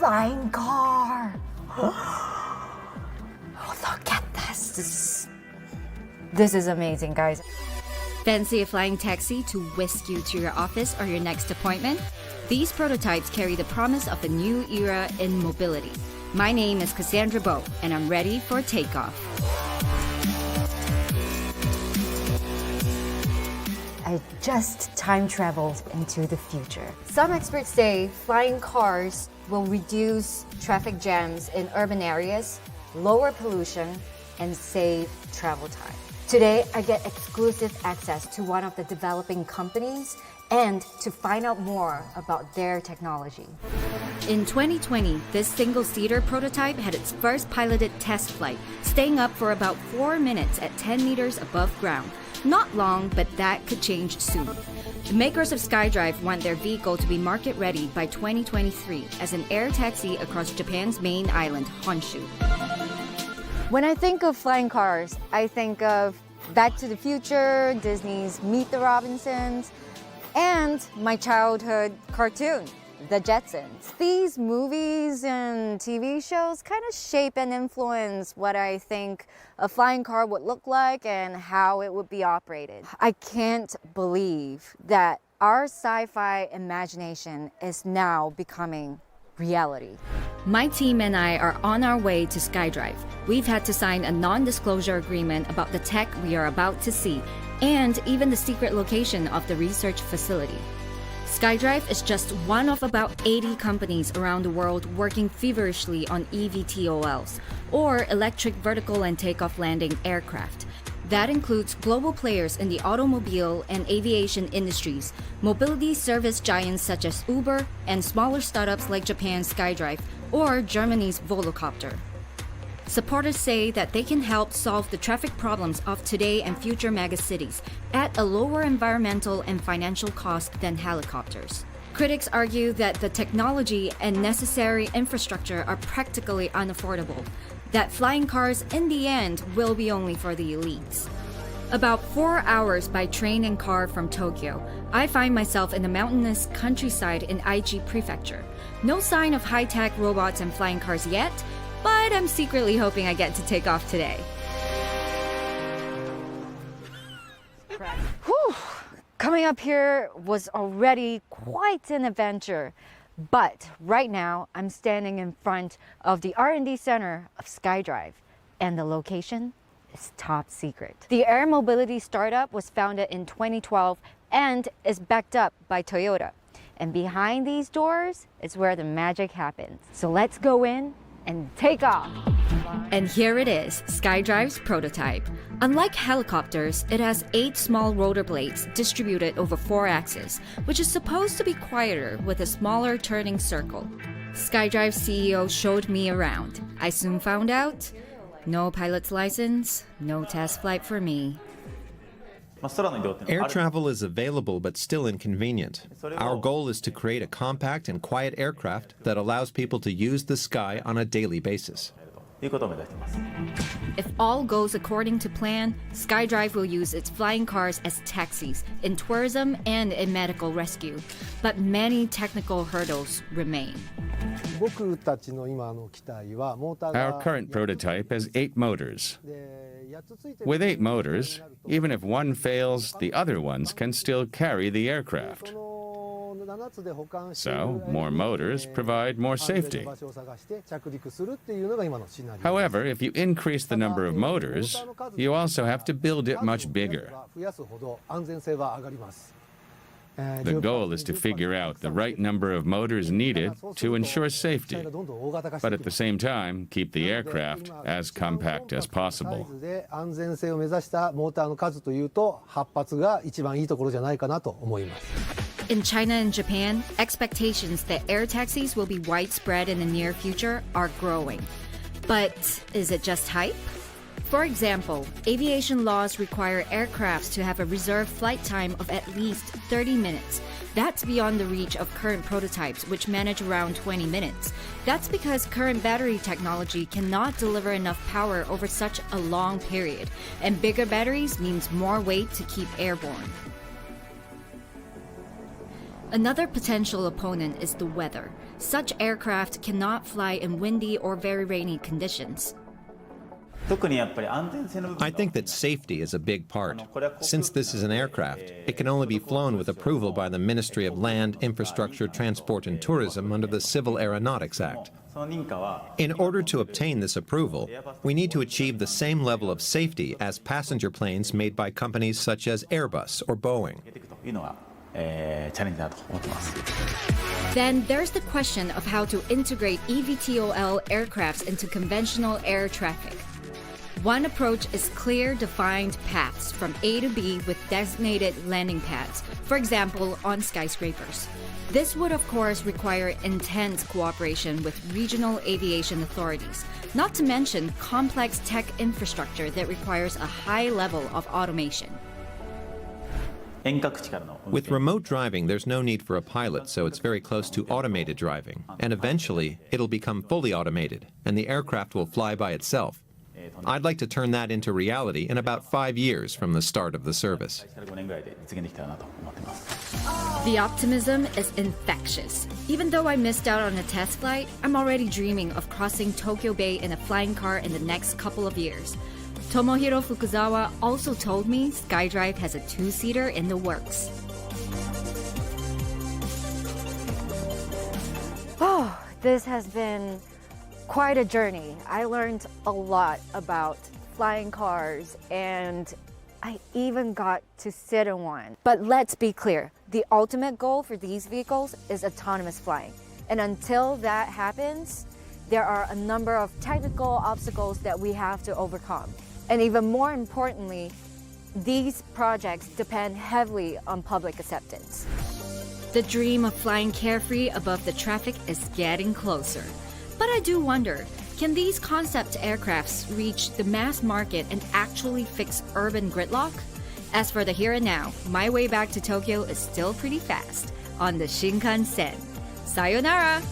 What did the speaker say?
flying car. Oh, look at this. This is amazing, guys. Fancy a flying taxi to whisk you to your office or your next appointment? These prototypes carry the promise of a new era in mobility. My name is Cassandra Bo, and I'm ready for takeoff. I just time traveled into the future. Some experts say flying cars will reduce traffic jams in urban areas, lower pollution, and save travel time. Today, I get exclusive access to one of the developing companies and to find out more about their technology. In 2020, this single-seater prototype had its first piloted test flight, staying up for about 4 minutes at 10 meters above ground. Not long, but that could change soon. The makers of Skydrive want their vehicle to be market-ready by 2023 as an air taxi across Japan's main island, Honshu. When I think of flying cars, I think of Back to the Future, Disney's Meet the Robinsons, and my childhood cartoon, The Jetsons. These movies and TV shows kind of shape and influence what I think a flying car would look like and how it would be operated. I can't believe that our sci-fi imagination is now becoming reality. My team and I are on our way to Skydrive. We've had to sign a non-disclosure agreement about the tech we are about to see, and even the secret location of the research facility. Skydrive is just one of about 80 companies around the world working feverishly on eVTOLs, or electric vertical and takeoff landing aircraft. That includes global players in the automobile and aviation industries, mobility service giants such as Uber, and smaller startups like Japan's Skydrive or Germany's Volocopter. Supporters say that they can help solve the traffic problems of today and future megacities at a lower environmental and financial cost than helicopters. Critics argue that the technology and necessary infrastructure are practically unaffordable, that flying cars in the end will be only for the elites. About 4 hours by train and car from Tokyo, I find myself in the mountainous countryside in Aichi Prefecture. No sign of high-tech robots and flying cars yet, but I'm secretly hoping I get to take off today. Whew. Coming up here was already quite an adventure. But right now, I'm standing in front of the R&D center of Skydrive, and the location is top secret. The air mobility startup was founded in 2012 and is backed up by Toyota. And behind these doors is where the magic happens. So let's go in and take off. And here it is, Skydrive's prototype. Unlike helicopters, it has 8 small rotor blades distributed over 4 axes, which is supposed to be quieter with a smaller turning circle. Skydrive's CEO showed me around. I soon found out, no pilot's license, no test flight for me. Air travel is available but still inconvenient. Our goal is to create a compact and quiet aircraft that allows people to use the sky on a daily basis. If all goes according to plan, Skydrive will use its flying cars as taxis in tourism and in medical rescue. But many technical hurdles remain. Our current prototype has 8 motors. With 8 motors, even if one fails, the other ones can still carry the aircraft. So, more motors provide more safety. However, if you increase the number of motors, you also have to build it much bigger. The goal is to figure out the right number of motors needed to ensure safety, but at the same time, keep the aircraft as compact as possible. In China and Japan, expectations that air taxis will be widespread in the near future are growing. But is it just hype? For example, aviation laws require aircrafts to have a reserved flight time of at least 30 minutes. That's beyond the reach of current prototypes, which manage around 20 minutes. That's because current battery technology cannot deliver enough power over such a long period, and bigger batteries means more weight to keep airborne. Another potential opponent is the weather. Such aircraft cannot fly in windy or very rainy conditions. I think that safety is a big part. Since this is an aircraft, it can only be flown with approval by the Ministry of Land, Infrastructure, Transport and Tourism under the Civil Aeronautics Act. In order to obtain this approval, we need to achieve the same level of safety as passenger planes made by companies such as Airbus or Boeing. Then there's the question of how to integrate eVTOL aircrafts into conventional air traffic. One approach is clear, defined paths from A to B with designated landing pads, for example, on skyscrapers. This would, of course, require intense cooperation with regional aviation authorities, not to mention complex tech infrastructure that requires a high level of automation. With remote driving, there's no need for a pilot, so it's very close to automated driving. And eventually, it'll become fully automated, and the aircraft will fly by itself. I'd like to turn that into reality in about 5 years from the start of the service. The optimism is infectious. Even though I missed out on a test flight, I'm already dreaming of crossing Tokyo Bay in a flying car in the next couple of years. Tomohiro Fukuzawa also told me Skydrive has a 2-seater in the works. Oh, this has been quite a journey. I learned a lot about flying cars, and I even got to sit in one. But let's be clear, the ultimate goal for these vehicles is autonomous flying. And until that happens, there are a number of technical obstacles that we have to overcome. And even more importantly, these projects depend heavily on public acceptance. The dream of flying carefree above the traffic is getting closer. But I do wonder, can these concept aircrafts reach the mass market and actually fix urban gridlock? As for the here and now, my way back to Tokyo is still pretty fast on the Shinkansen. Sayonara!